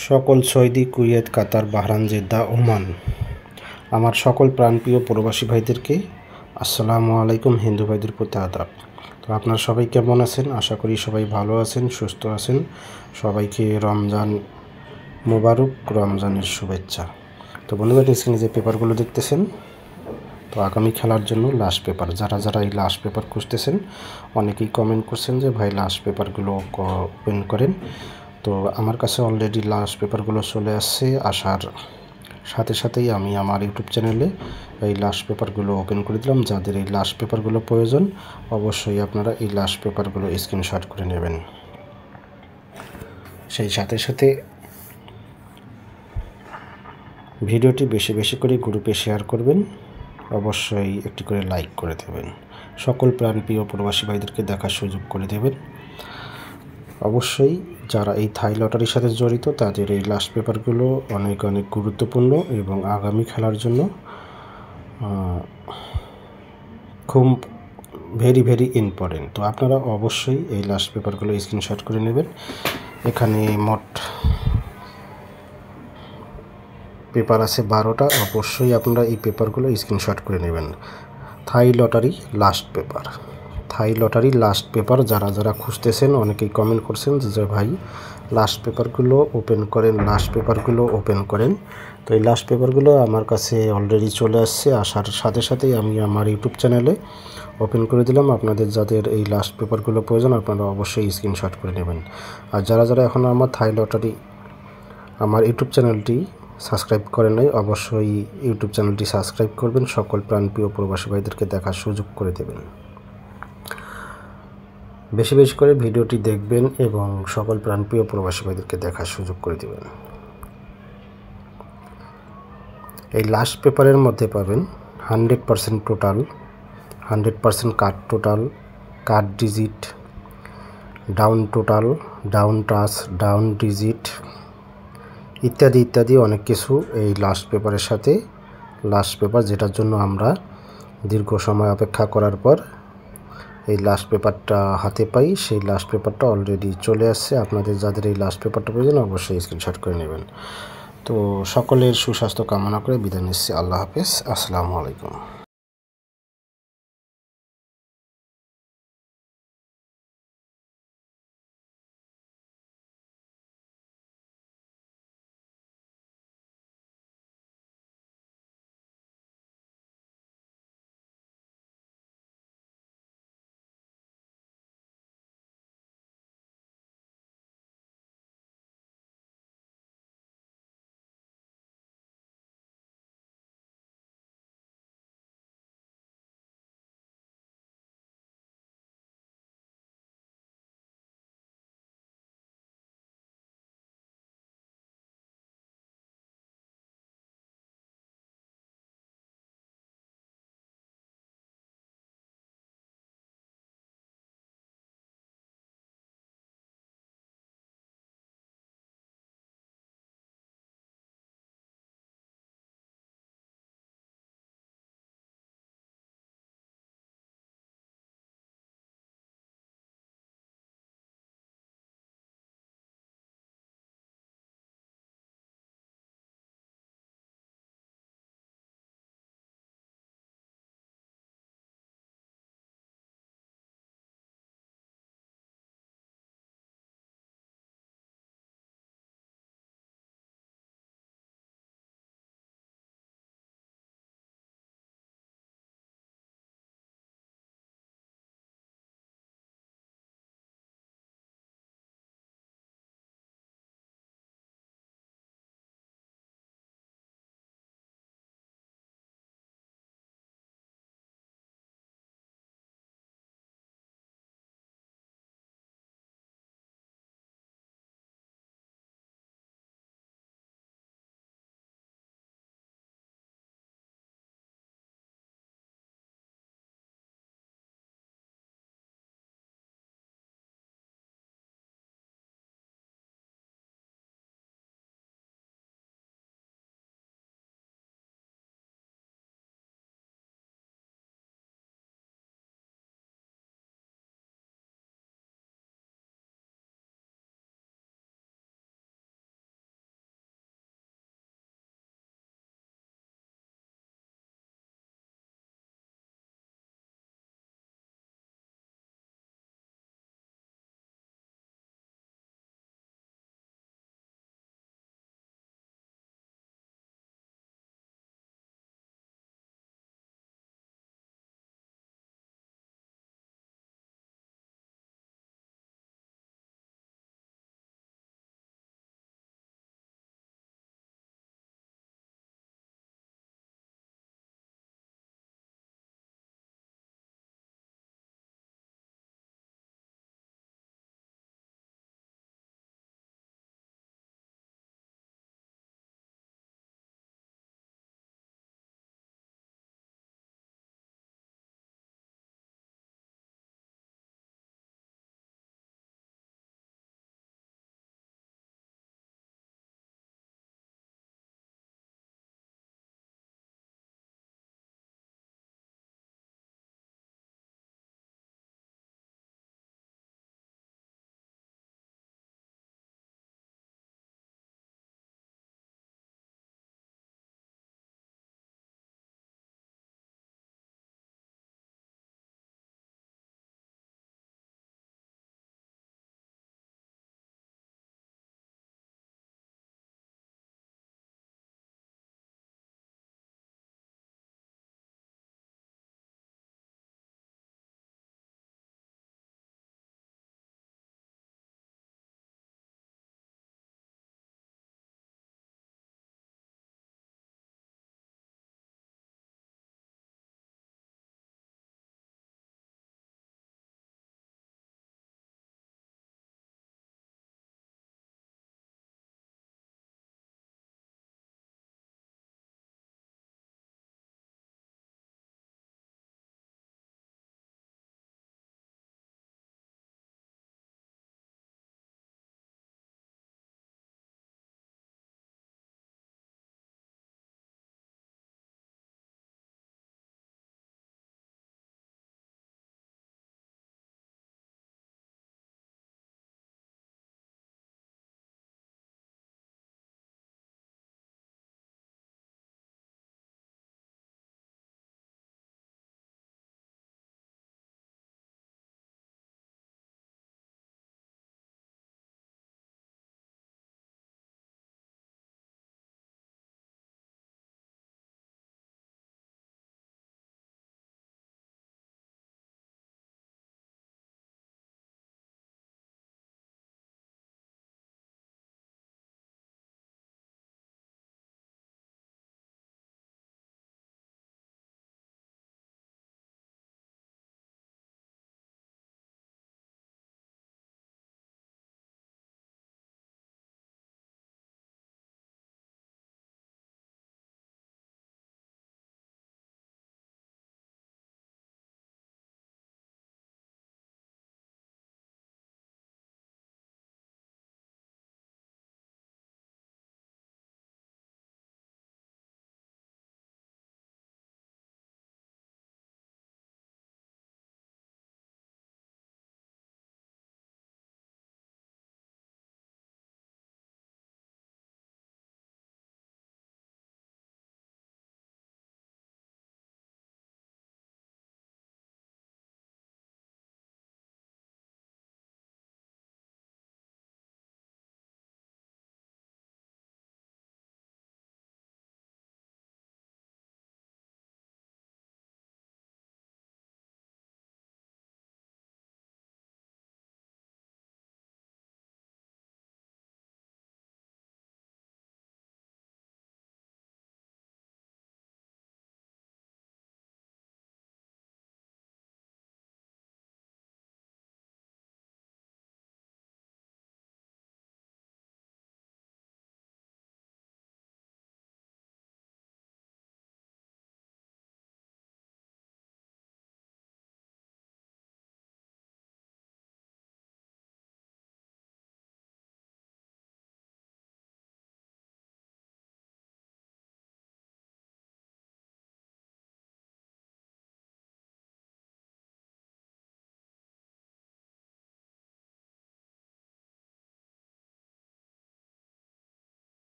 সকল Saudi, Kuwait, কাতার, Bahrain, Jeddah, Oman আমার সকল প্রাণপ্রিয় প্রবাসী ভাইদেরকে আসসালামু আলাইকুম। হিন্দু ভাইদের প্রতি আদাব। তো আপনারা সবাই কেমন আছেন? আশা করি সবাই ভালো আছেন, সুস্থ আছেন। সবাইকে রমজান মোবারক, রমজানের শুভেচ্ছা। তো বন্ধুরা, স্ক্রিনে যে পেপারগুলো দেখতেছেন, তো আগামী খেলার জন্য লাস্ট পেপার, যারা এই লাস্ট পেপার খুঁজতেছেন, অনেকেই কমেন্ট করছেন যে ভাই লাস্ট পেপারগুলো ওপেন করেন। তো আমার কাছে অলরেডি লাস্ট পেপারগুলো চলে আসছে। আসার সাথে সাথেই আমি আমার ইউটিউব চ্যানেলে এই লাস্ট পেপারগুলো ওপেন করে দিলাম। যাদের এই লাস্ট পেপারগুলো প্রয়োজন, অবশ্যই আপনারা এই লাস্ট পেপারগুলো স্ক্রিনশট করে নেবেন। সেই সাথে সাথে ভিডিওটি বেশি বেশি করে গ্রুপে শেয়ার করবেন, অবশ্যই একটি করে লাইক করে দেবেন। সকল প্রাণপ্রিয় প্রবাসী ভাইদেরকে দেখার সুযোগ করে দেবেন। অবশ্যই যারা এই থাই লটারির সাথে জড়িত, তাদের এই লাস্ট পেপারগুলো অনেক অনেক গুরুত্বপূর্ণ এবং আগামী খেলার জন্য খুব ভেরি ইম্পর্টেন্ট। তো আপনারা অবশ্যই এই লাস্ট পেপারগুলো স্ক্রিনশট করে নেবেন। এখানে মোট পেপার আছে 12টা। অবশ্যই আপনারা এই পেপারগুলো স্ক্রিনশট করে নেবেন। থাই লটারি লাস্ট পেপার, থাই লটারি লাস্ট পেপার যারা খুঁজতেছেন, অনেকেই কমেন্ট করছেন যে ভাই লাস্ট পেপারগুলো ওপেন করেন, লাস্ট পেপারগুলো ওপেন করেন। তো এই লাস্ট পেপারগুলো আমার কাছে অলরেডি চলে আসছে। আসার সাথে সাথেই আমি আমার ইউটিউব চ্যানেলে ওপেন করে দিলাম। আপনাদের যাদের এই লাস্ট পেপারগুলো প্রয়োজন, আপনারা অবশ্যই স্ক্রিনশট করে নেবেন। আর যারা এখন আমার থাই লটারি আমার ইউটিউব চ্যানেলটি সাবস্ক্রাইব করেন নাই, অবশ্যই ইউটিউব চ্যানেলটি সাবস্ক্রাইব করবেন। সকল প্রাণপ্রিয় প্রবাসী ভাইদেরকে দেখার সুযোগ করে দেবেন। বেশি বেশি করে ভিডিওটি দেখবেন এবং সকল প্রাণপ্রিয় প্রবাসী ভাইদেরকে দেখার সুযোগ করে দেবেন। এই লাস্ট পেপারের মধ্যে পাবেন 100% total, 100% cut total, cut digit, down total, down touch, down digit ইত্যাদি ইত্যাদি অনেক কিছু এই লাস্ট পেপারের সাথে। লাস্ট পেপার যেটার জন্য আমরা দীর্ঘ সময় অপেক্ষা করার পর এই লাস্ট পেপারটা হাতে পাই, সেই লাস্ট পেপারটা অলরেডি চলে আসছে। আপনাদের যাদের এই লাস্ট পেপারটা প্রয়োজন, অবশ্যই স্ক্রিনশট করে নেবেন। তো সকলের সুস্বাস্থ্য কামনা করে বিদায় নিচ্ছি। আল্লাহ হাফেজ, আসসালামু আলাইকুম।